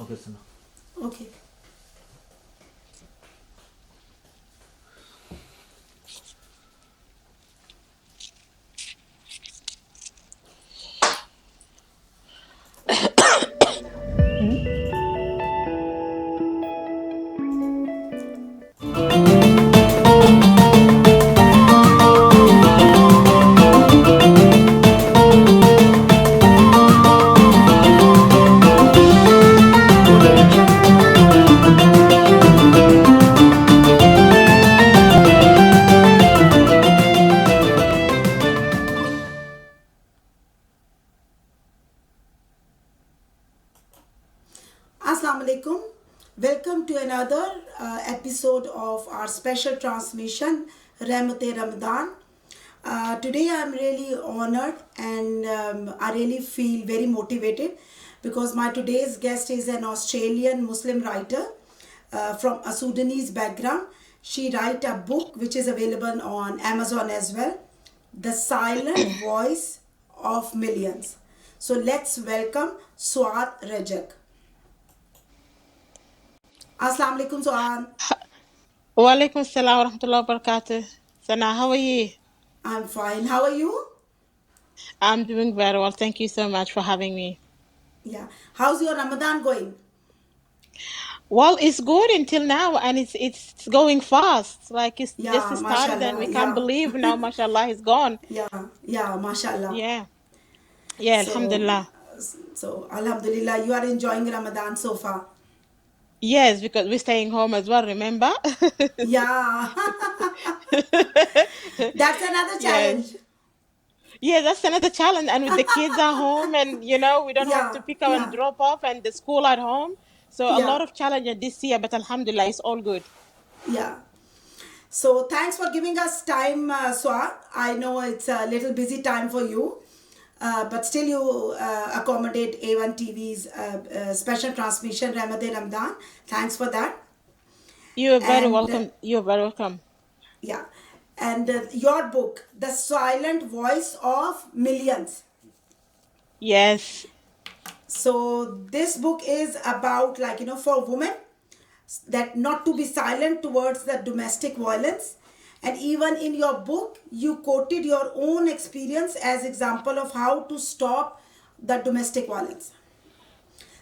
Okay, Sana. Okay. Assalamu alaikum. Welcome to another episode of our special transmission, Rehmat Ramadan. Today I'm really honored and I really feel very motivated because my today's guest is an Australian Muslim writer from a Sudanese background. She wrote a book which is available on Amazon as well, The Silent Voice of Millions. So let's welcome SUAD Rejk. Assalamu alaikum, Suad. Walaikum assalam wa rahmatullahi wa barakatuh. Sana, how are you? I'm fine. How are you? I'm doing very well. Thank you so much for having me. Yeah. How's your Ramadan going? Well, it's good until now, and it's going fast. Like it's just Yeah, started, and mashallah. we can't Yeah. believe now. Mashallah, it's gone. Yeah, mashallah. Yeah, yeah. So, Alhamdulillah. so Alhamdulillah, you are enjoying Ramadan so far. Yes, because we're staying home as well. Remember? Yeah. That's another Yes. challenge. Yeah, that's another challenge. And with the kids at home, and we don't have to Yeah, pick up and yeah, drop off, and the school at home. So a yeah, lot of challenges this year, but Alhamdulillah, it's all good. yeah. So thanks for giving us time, Swat. I know it's a little busy time for you, but still you accommodate A1 TV's special transmission, Ramadan Ramadan. Thanks for that. You're very And welcome. You're very welcome. yeah, and your book, The Silent Voice of Millions. Yes. So this book is about, like, for women, that not to be silent towards the domestic violence. And even in your book you quoted your own experience as example of how to stop the domestic violence.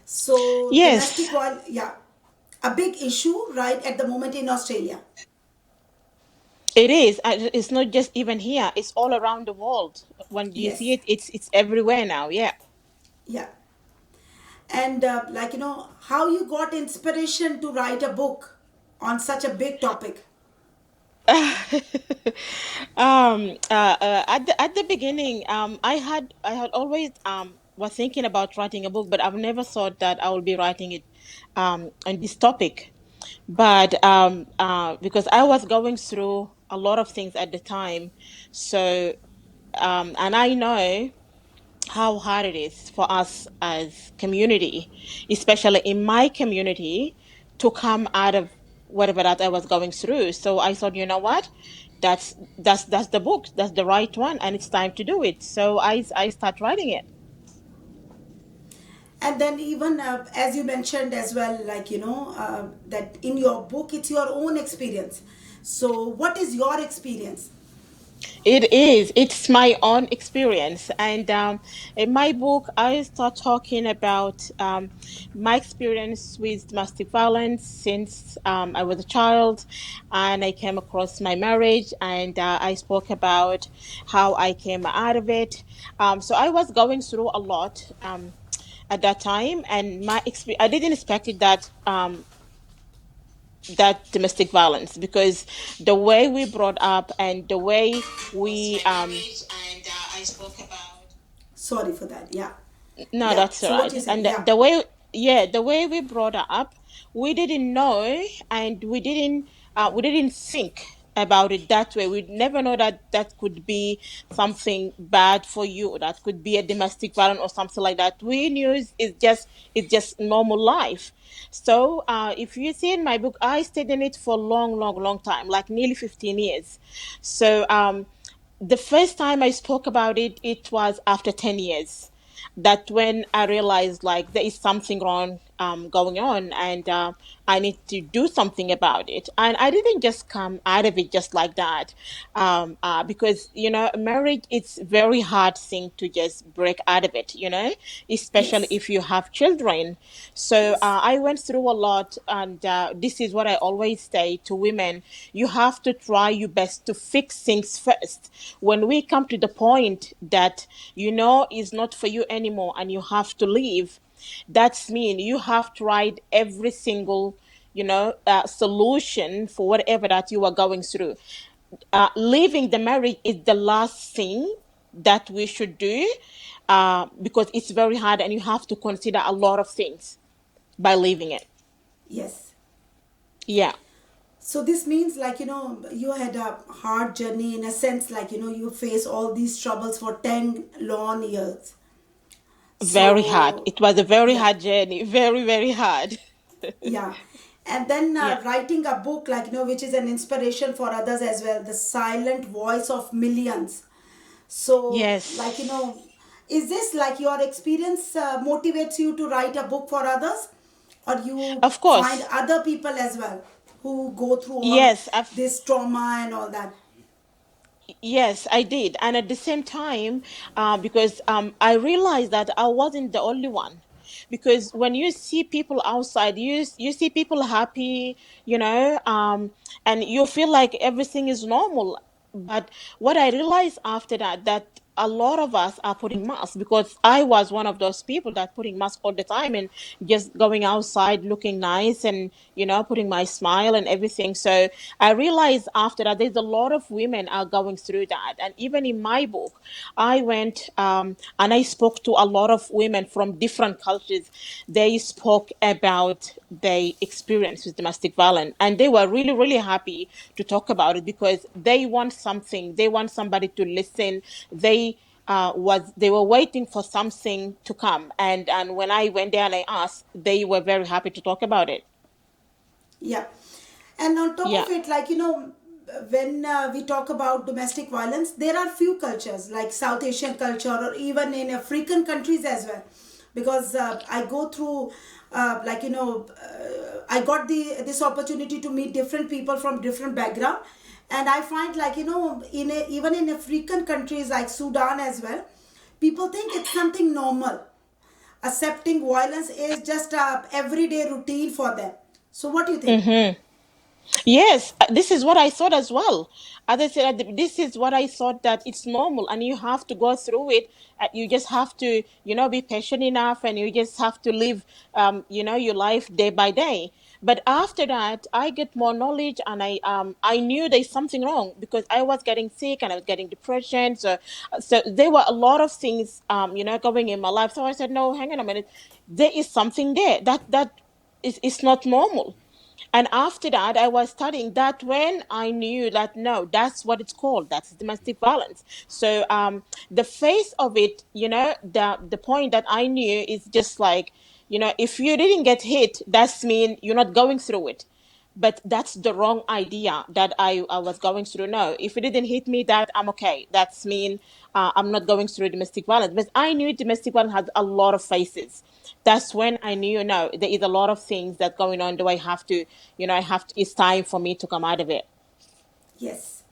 So domestic Yes, violence, yeah, a big issue right at the moment in Australia. it is. It's not just even here. It's all around the world. When you see Yes. it, it's everywhere now. Yeah. Yeah. And like, how you got inspiration to write a book on such a big topic. At the beginning, I had always was thinking about writing a book, but I've never thought that I will be writing it on this topic. But because I was going through a lot of things at the time, so and I know how hard it is for us as community, especially in my community, to come out of whatever that I was going through. So I thought, you know what, that's the book, that's the right one, and it's time to do it. So I start writing it. And then even as you mentioned as well, like, that in your book it's your own experience. So what is your experience? It is. It's my own experience. And in my book, I start talking about my experience with domestic violence since I was a child, and I came across my marriage, and I spoke about how I came out of it. So I was going through a lot at that time, and I didn't expect it that domestic violence, because the way we brought up and the way we I spoke about. Sorry for that. Yeah. No, Yeah. that's all So what right. you said? And Yeah. the way, yeah, the way we brought her up, we didn't know, and we didn't think about it that way. We'd never know that that could be something bad for you, that could be a domestic violence or something like that. We knew it's just normal life. So if you see in my book, I stayed in it for a long, long, long time, like nearly 15 years. So the first time I spoke about it, it was after 10 years. That when I realized like there is something wrong going on, and I need to do something about it. And I didn't just come out of it just like that, because marriage, it's very hard thing to just break out of it, especially Yes. if you have children. So Yes. I went through a lot, and this is what I always say to women: you have to try your best to fix things first. When we come to the point that is not for you anymore and you have to leave, that's mean you have tried every single solution for whatever that you are going through. Leaving the marriage is the last thing that we should do, because it's very hard and you have to consider a lot of things by leaving it. Yes. Yeah, So this means, like, you had a hard journey in a sense, like, you face all these troubles for 10 long years. very hard. So, It was a very yeah, hard journey, very, very hard. yeah. And then Yeah. writing a book, like, which is an inspiration for others as well, The Silent Voice of Millions. So, like, Yes, is this like your experience motivates you to write a book for others? Or you of find course. other people as well who go through all Yes, I've this trauma and all that? Yes, I did. And at the same time, because I realized that I wasn't the only one. Because when you see people outside, you see people happy, and you feel like everything is normal. But what I realized after that a lot of us are putting masks, because I was one of those people that putting masks all the time and just going outside looking nice, and putting my smile and everything. So I realized after that there's a lot of women are going through that. And even in my book, I went, and I spoke to a lot of women from different cultures. They spoke about their experience with domestic violence, and they were really, really happy to talk about it, because they want something, they want somebody to listen. They were waiting for something to come, and when I went there and I asked, they were very happy to talk about it. Yeah. And on top Yeah. of it, like, when we talk about domestic violence, there are few cultures like South Asian culture or even in African countries as well. Because I go through, like, I got this opportunity to meet different people from different background. And I find, like, even in African countries like Sudan as well, people think it's something normal. Accepting violence is just a everyday routine for them. So what do you think? Mm-hmm. Yes, this is what I thought as well. As I said, this is what I thought, that it's normal and you have to go through it. You just have to, be patient enough, and you just have to live, your life day by day. But after that, I get more knowledge, and I knew there's something wrong, because I was getting sick and I was getting depression. So there were a lot of things, going in my life. So I said, no, hang on a minute. There is something there that is, it's not normal. And after that, I was studying that, when I knew that no, that's what it's called. That's domestic violence. So the face of it, the point that I knew is just like, if you didn't get hit, that's mean you're not going through it. But that's the wrong idea that I was going through. No, if it didn't hit me, that I'm okay. That's mean I'm not going through domestic violence. But I knew domestic violence had a lot of faces. That's when I knew, no, there is a lot of things that going on. Do I have to, it's time for me to come out of it. Yes.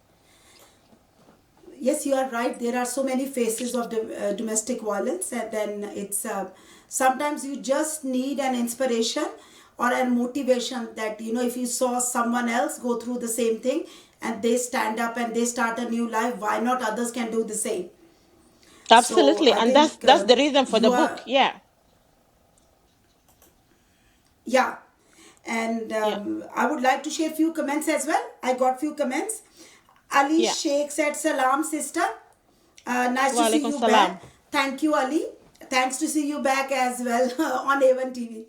Yes, you are right. There are so many faces of domestic violence, and then it's sometimes you just need an inspiration or a motivation that, if you saw someone else go through the same thing and they stand up and they start a new life, why not others can do the same? So Absolutely. I And that's think that's the reason for the you book. are, Yeah. yeah. And Yeah. I would like to share few comments as well. I got few comments. Ali Yeah. Sheikh said, Salam, sister. Nice Wa to see alaikum you salam. back. Thank you, Ali. Thanks to see you back as well on A1 TV.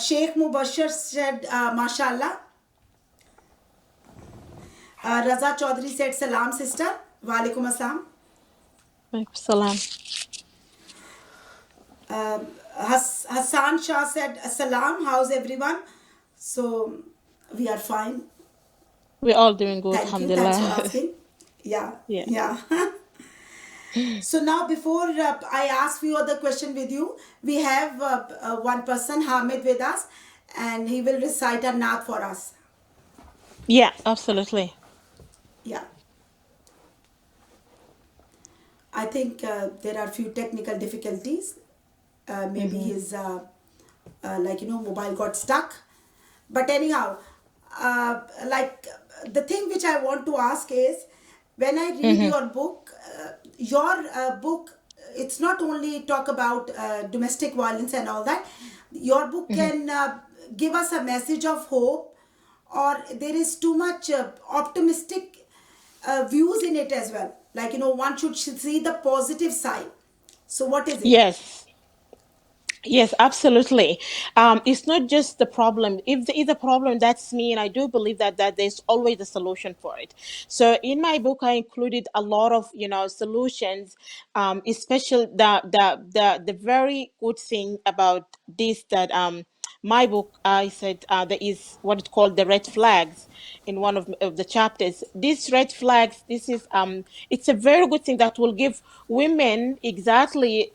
Sheikh Mubashir said, Mashallah. Raza Chaudhary said, Salam, sister. Walaikum Assalam. Alaikum salam. Hassan Shah said, Salam. How's everyone? So, we are fine. We're all doing good, Thank you. Thanks for alhamdulillah. asking. Yeah, Yeah. yeah. So now, before I ask few other question with you, we have one person, Hamid, with us, and he will recite a naat for us. Yeah, absolutely. Yeah, I think there are few technical difficulties. Maybe Mm-hmm. his mobile got stuck. But anyhow, like the thing which I want to ask is, when I read Mm-hmm. your book, it's not only talk about domestic violence and all that. Your book Mm-hmm. can give us a message of hope, or there is too much optimistic views in it as well. Like, one should see the positive side. So what is it? Yes. Yes, absolutely. It's not just the problem. If there is a problem, that's me, and I do believe that there's always a solution for it. So in my book, I included a lot of solutions. Especially the very good thing about this, that my book, I said there is what it called the red flags in one of the chapters. These red flags, this is it's a very good thing that will give women exactly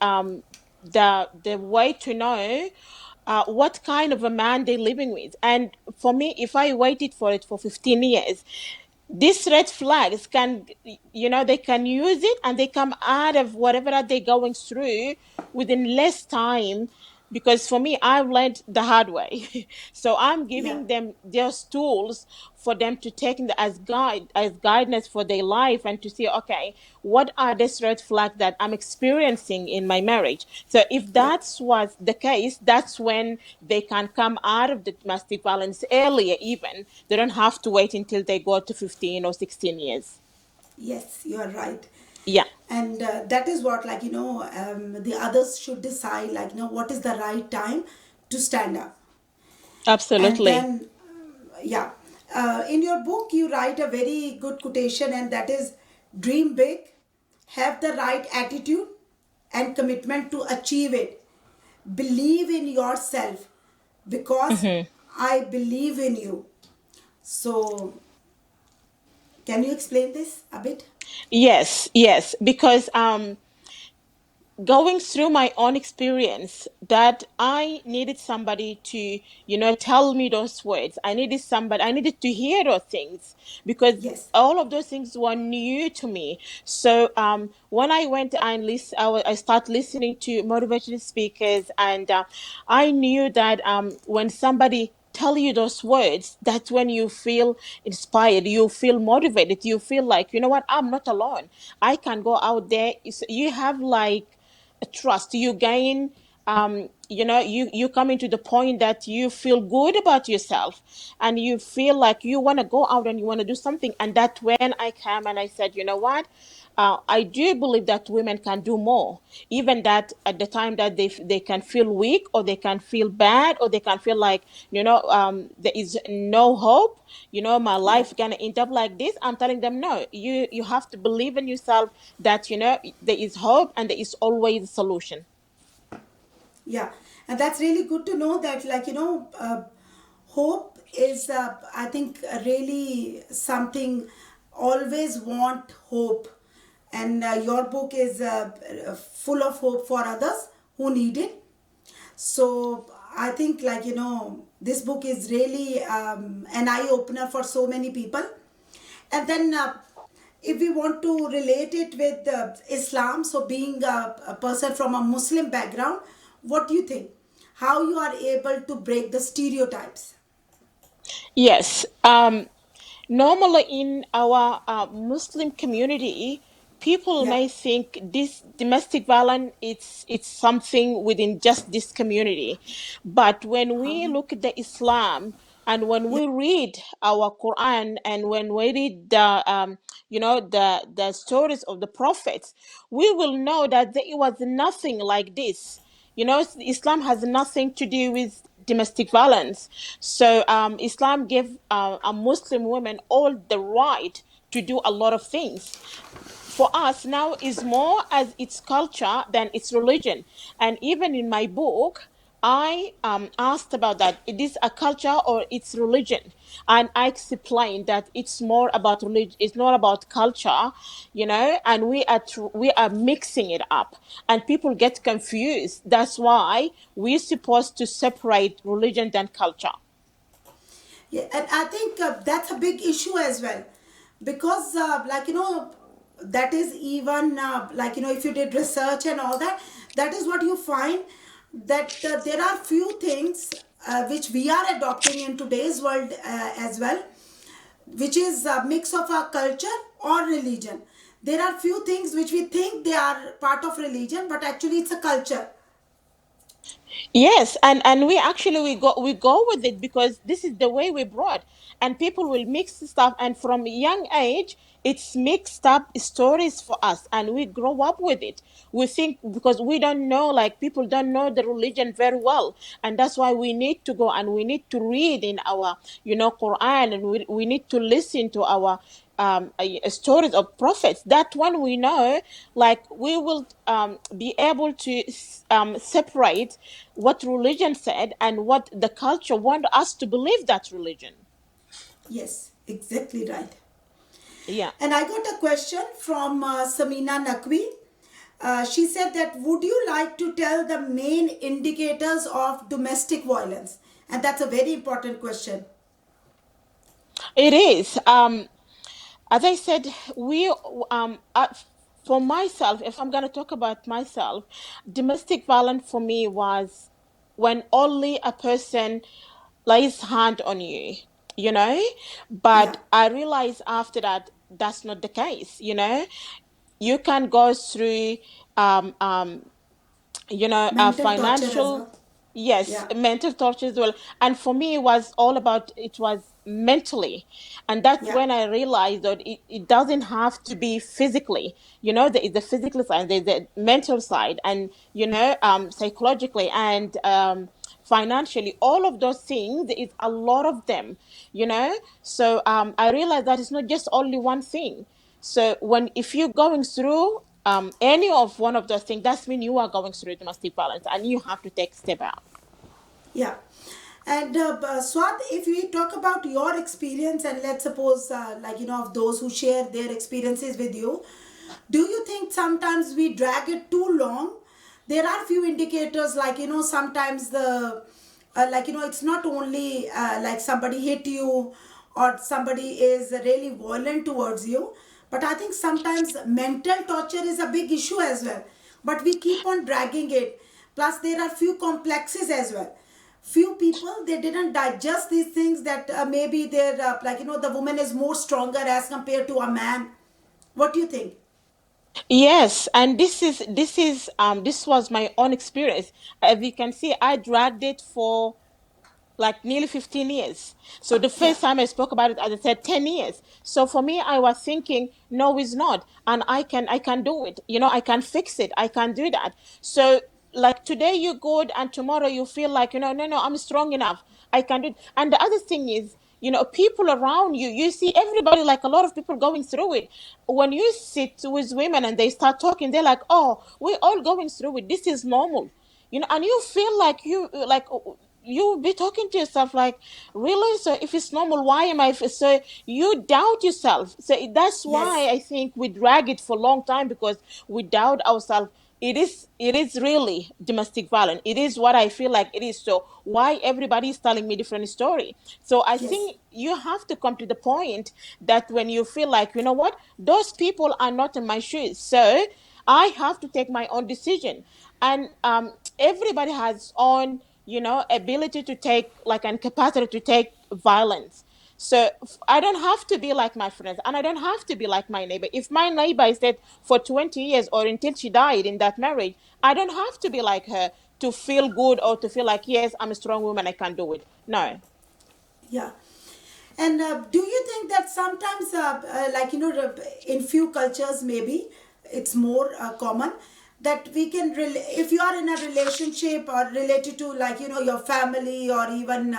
the way to know what kind of a man they're living with. And for me, if I waited for it for 15 years, these red flags can, they can use it and they come out of whatever that they're going through within less time. Because for me, I've learned the hard way. So I'm Yeah. giving them those tools for them to take as guidance for their life, and to see, okay, what are these red flags that I'm experiencing in my marriage. So if Yeah. that's was the case, that's when they can come out of the domestic violence earlier. Even they don't have to wait until they go to 15 or 16 years. Yes, you are right. Yeah, And that is what, the others should decide, what is the right time to stand up. And absolutely. then, yeah, in your book, you write a very good quotation, and that is, dream big, have the right attitude and commitment to achieve it. Believe in yourself because Hmm. I believe in you. So, can you explain this a bit? Yes, yes, because going through my own experience, that I needed somebody to, tell me those words. I needed to hear those things, because Yes. all of those things were new to me. So when I went and I started listening to motivational speakers, and I knew that when somebody tell you those words, that's when you feel inspired, you feel motivated, you feel like, you know what, I'm not alone. I can go out there. You have like a trust you gain. You come into the point that you feel good about yourself, and you feel like you want to go out and you want to do something. And that when I came and I said, you know what, I do believe that women can do more. Even that at the time that they can feel weak, or they can feel bad, or they can feel like, there is no hope, my Yeah. life gonna end up like this. I'm telling them, no, you have to believe in yourself, that there is hope and there is always a solution. Yeah, and that's really good to know that, hope is, I think, really something. Always want hope, and your book is full of hope for others who need it. So I think, this book is really an eye opener for so many people. And then, if we want to relate it with Islam, so being a person from a Muslim background, what do you think? How you are able to break the stereotypes? Yes. Normally in our Muslim community, people Yeah. may think this domestic violence, it's something within just this community. But when we look at the Islam, and when Yeah. we read our Quran, and when we read the stories of the prophets, we will know that there was nothing like this. Islam has nothing to do with domestic violence. So Islam gave a Muslim women all the right to do a lot of things. For us now is more as its culture than its religion. And even in my book, I asked about that. It is a culture or it's religion, and I explained that it's more about religion. It's not about culture, and we are mixing it up, and people get confused. That's why we're supposed to separate religion than culture. Yeah, and I think that's a big issue as well, because that is even if you did research and all that, that is what you find, that there are few things which we are adopting in today's world as well, which is a mix of our culture or religion. There are few things which we think they are part of religion, but actually it's a culture. Yes, and we go with it because this is the way we brought, and people will mix stuff, and from a young age, it's mixed up stories for us, and we grow up with it. We think because we don't know, like people don't know the religion very well, and that's why we need to go and we need to read in our, Quran, and we need to listen to our stories of prophets. That one we know, like we will be able to separate what religion said and what the culture want us to believe that religion. Yes, exactly right. Yeah. And I got a question from Samina Nakwi. She said that, would you like to tell the main indicators of domestic violence? And that's a very important question. It is. As I said, we for myself, if I'm gonna talk about myself, domestic violence for me was when only a person lays hand on you, you know. Yeah. But I realized after that that's not the case. You can go through um um Mental torture as financial, well. yes, Yeah. mental torture as well. And for me it was all about, it was mentally, and that's Yeah. when I realized that it doesn't have to be physically. There is the physical side, there's the mental side, and psychologically, and financially, all of those things, there is a lot of them. So I realized that it's not just only one thing. So if you're going through any of one of those things, that's when you are going through domestic violence, and you have to take a step out. Yeah. And Swat, if we talk about your experience, and let's suppose, of those who share their experiences with you, do you think sometimes we drag it too long? There are few indicators, sometimes it's not only like somebody hit you or somebody is really violent towards you, but I think sometimes mental torture is a big issue as well. But we keep on dragging it. Plus, there are few complexes as well. Few people, they didn't digest these things, that maybe they're the woman is more stronger as compared to a man. What do you think? Yes, and this was my own experience. As you can see, I dragged it for like nearly 15 years. So the Yeah. first time I spoke about it, as I said, 10 years. So for me, I was thinking, no, it's not. And I can do it. I can fix it. I can do that. So like today you're good and tomorrow you feel like, no, no, I'm strong enough. I can do it. And the other thing is, people around you, you see everybody, like a lot of people going through it. When you sit with women and they start talking, they're like, oh, we're all going through it. This is normal. And you feel like you be talking to yourself like, really? So if it's normal, why am so you doubt yourself. So that's Yes. why I think we drag it for a long time, because we doubt ourselves. It is really domestic violence. It is what I feel like it is. So why everybody is telling me different story? So I Yes. think you have to come to the point that when you feel like, you know what, those people are not in my shoes, so I have to take my own decision. And everybody has own, ability to take, like, and capacity to take violence. So I don't have to be like my friends, and I don't have to be like my neighbor. If my neighbor is dead for 20 years or until she died in that marriage, I don't have to be like her to feel good or to feel like, yes, I'm a strong woman, I can do it. No. Yeah. And do you think that sometimes, in few cultures, maybe it's more common that we can, if you are in a relationship or related to, your family or even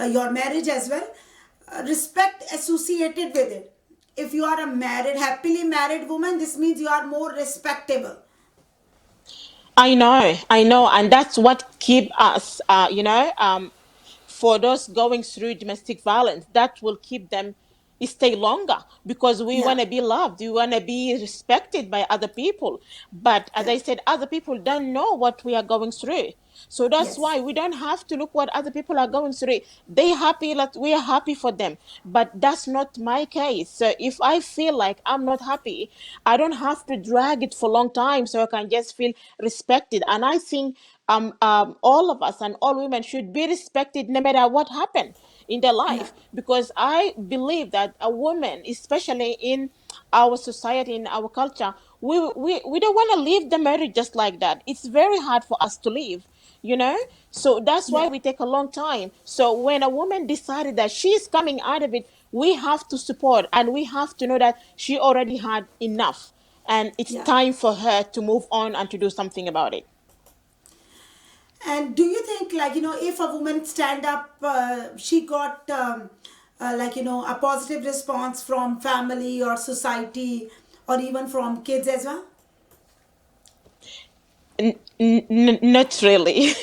your marriage as well, respect associated with it. If you are a married, happily married woman, this means you are more respectable. I know, and that's what keep us, for those going through domestic violence, that will keep them stay longer because we Yeah. want to be loved, we want to be respected by other people. But as Yeah. I said, other people don't know what we are going through. So that's Yes. why we don't have to look what other people are going through. They happy, like we are happy for them. But that's not my case. So if I feel like I'm not happy, I don't have to drag it for a long time so I can just feel respected. And I think all of us and all women should be respected no matter what happened in their Yeah. life, because I believe that a woman, especially in our society, in our culture, we don't want to leave the marriage just like that. It's very hard for us to leave, you know. So that's why Yeah. we take a long time. So when a woman decided that she's coming out of it, we have to support, and we have to know that she already had enough, and it's Yeah. time for her to move on and to do something about it. And do you think, like, if a woman stand up, she got, a positive response from family or society or even from kids as well? Not really.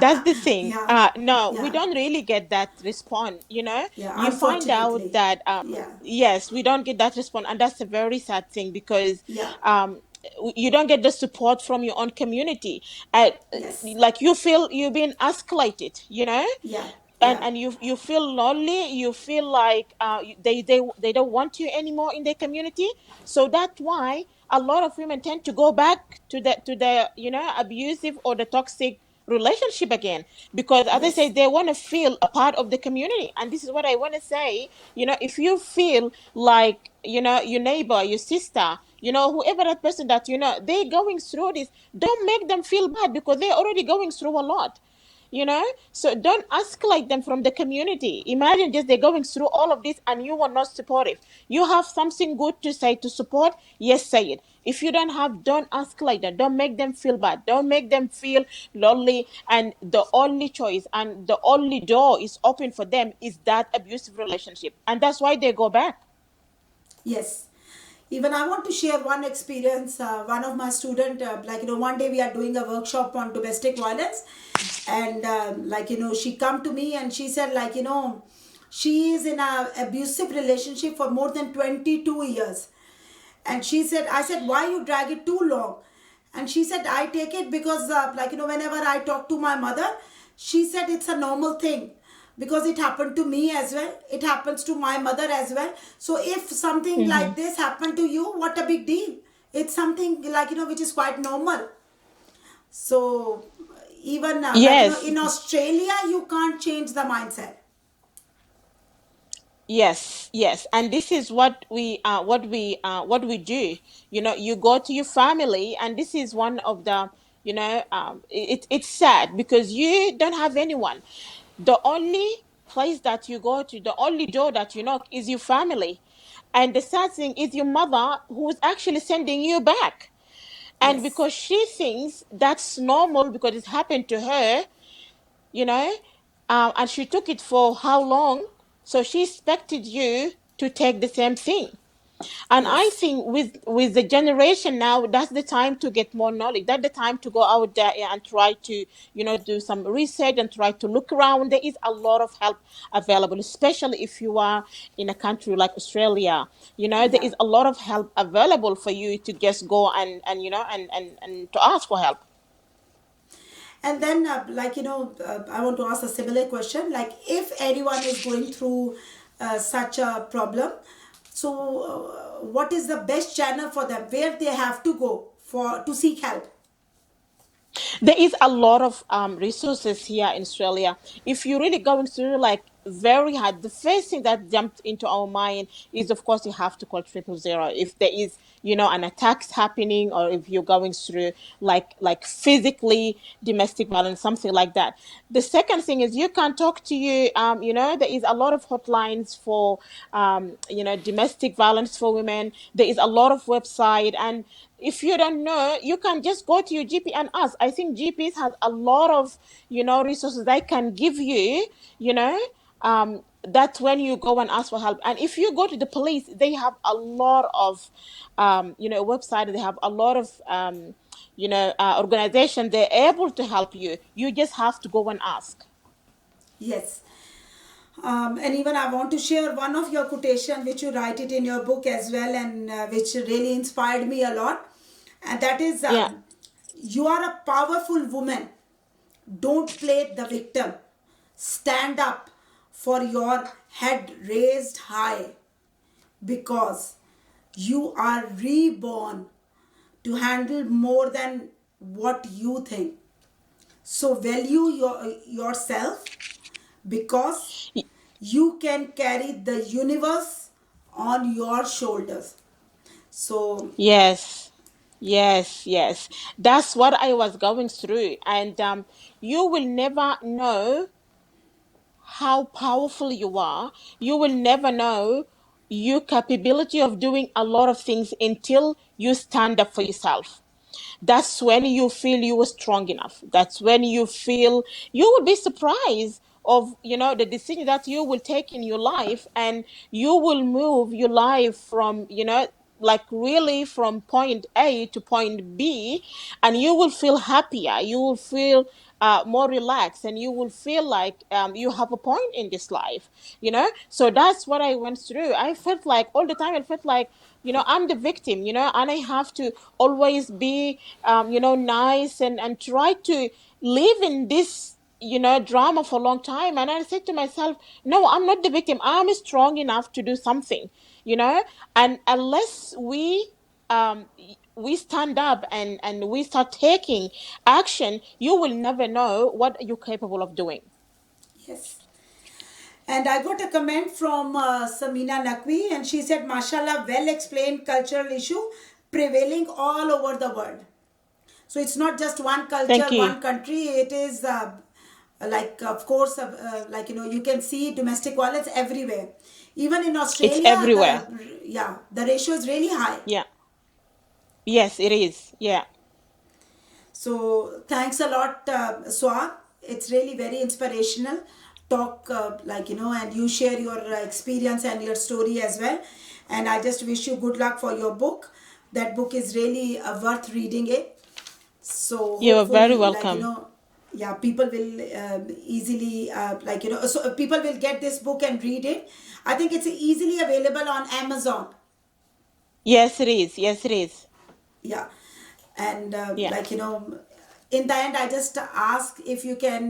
That's the thing. Yeah. No, we Yeah. don't really get that response. You know, Yeah. you find out Unfortunately. that Yeah. yes, we don't get that response, and that's a very sad thing because Yeah. um, you don't get the support from your own community. Uh, Yes. like you feel you're being escalated. You know, Yeah. and Yeah. you feel lonely, you feel like they don't want you anymore in their community. So that's why a lot of women tend to go back to the abusive or the toxic relationship again, because as I say, Yes. they want to feel a part of the community. And this is what I want to say, if you feel like your neighbor, your sister, whoever that person that they're going through this, don't make them feel bad because they're already going through a lot, you know so don't escalate them from the community. Imagine just they're going through all of this and you are not supportive. You have something good to say to support, yes, say it. If you don't have, don't escalate them, don't make them feel bad, don't make them feel lonely, and the only choice and the only door is open for them is that abusive relationship, and that's why they go back. Yes. Even I want to share one experience. One of my student, one day we are doing a workshop on domestic violence, and she come to me and she said, she is in a abusive relationship for more than 22 years. And she said, I said, why you drag it too long? And she said, I take it because whenever I talk to my mother, she said it's a normal thing because it happened to me as well, it happens to my mother as well. So if something Hmm. like this happened to you, what a big deal. It's something which is quite normal. So even Yes. in Australia you can't change the mindset. Yes, yes, and this is what we do. You go to your family, and this is one of the it's sad because you don't have anyone. The only place that you go to, the only door that you knock, is your family, and the sad thing is your mother who's actually sending you back, and Yes. because she thinks that's normal because it happened to her, you know, and she took it for how long? So she expected you to take the same thing. And I Yes. think with the generation now, that's the time to get more knowledge. That's the time to go out there and try to, do some research and try to look around. There is a lot of help available, especially if you are in a country like Australia. There Yeah. is a lot of help available for you to just go and to ask for help. And then, I want to ask a similar question. Like, if anyone is going through such a problem, so what is the best channel for them? Where they have to go for to seek help? There is a lot of resources here in Australia. If you're really going through like very hard, the first thing that jumped into our mind is, of course, you have to call 000 if there is, an attack happening, or if you're going through like physically domestic violence, something like that. The second thing is you can talk to you. There is a lot of hotlines for domestic violence for women. There is a lot of website, and if you don't know, you can just go to your GP and ask. I think GPs has a lot of resources they can give you, you know that's when you go and ask for help. And if you go to the police, they have a lot of website, they have a lot of organization, they're able to help you. You just have to go and ask. Yes. And even I want to share one of your quotation which you write it in your book as well, and which really inspired me a lot. And that is, Yeah. you are a powerful woman. Don't play the victim. Stand up for your head raised high, because you are reborn to handle more than what you think. So value yourself, because Y- you can carry the universe on your shoulders. So yes. Yes, yes. That's what I was going through. And you will never know how powerful you are. You will never know your capability of doing a lot of things until you stand up for yourself. That's when you feel you were strong enough. That's when you feel you will be surprised of the decision that you will take in your life, and you will move your life from like really from point A to point B, and you will feel happier, you will feel more relaxed, and you will feel like you have a point in this life. So that's what I went through. I felt like all the time, I felt like I'm the victim, and I have to always be nice, and try to live in this drama for a long time. And I said to myself, no, I'm not the victim, I'm strong enough to do something. you know and unless we stand up, and we start taking action, you will never know what you're capable of doing. yes. And I got a comment from Samina Naqvi, and she said, "Mashallah, well explained cultural issue prevailing all over the world." So it's not just one culture, Thank you. one country. It is like, of course, like you can see domestic violence everywhere. Even in It's Australia, everywhere. the ratio is really high. Yeah. Yes, it is. Yeah. So thanks a lot, Swag. It's really very inspirational. Talk and you share your experience and your story as well. And I just wish you good luck for your book. That book is really worth reading it. So You're very hopefully, welcome. yeah, people will easily so people will get this book and read it. I think it's easily available on Amazon. Yes, it is. Yes, it is. Yeah. And Yeah. in the end, I just ask if you can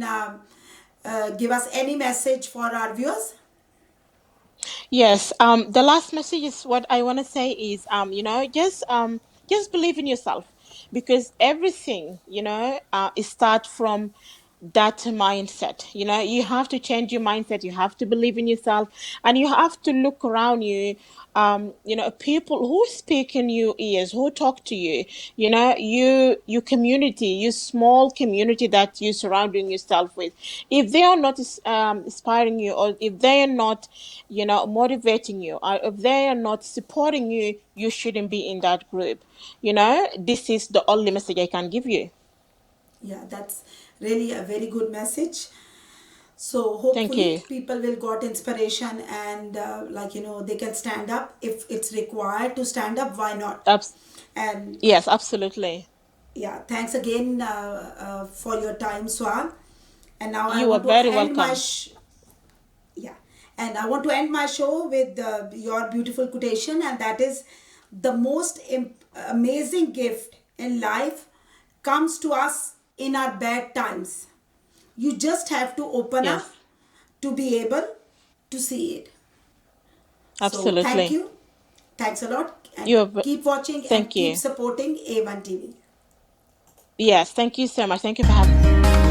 give us any message for our viewers. Yes, the last message is what I want to say is, just believe in yourself, because everything, it start from that mindset. You have to change your mindset. You have to believe in yourself, and you have to look around you. People who speak in your ears, who talk to you, your community, your small community that you're surrounding yourself with. If they are not inspiring you, or if they are not, motivating you, or if they are not supporting you, you shouldn't be in that group. This is the only message I can give you. Yeah, that's really a very good message. So Thank hopefully you. people will got inspiration, and they can stand up if it's required to stand up. Why not? Abs- And yes, absolutely. yeah, thanks again for your time, Swag. And now I You are want to very end my welcome. yeah, and I want to end my show with your beautiful quotation, and that is, the most amazing gift in life comes to us in our bad times. You just have to open up Yes, to be able to see it. So thank absolutely. you. Thanks a lot, and You are, keep watching and thank keep you. supporting A1 TV. Yes, thank you so much. Thank you for having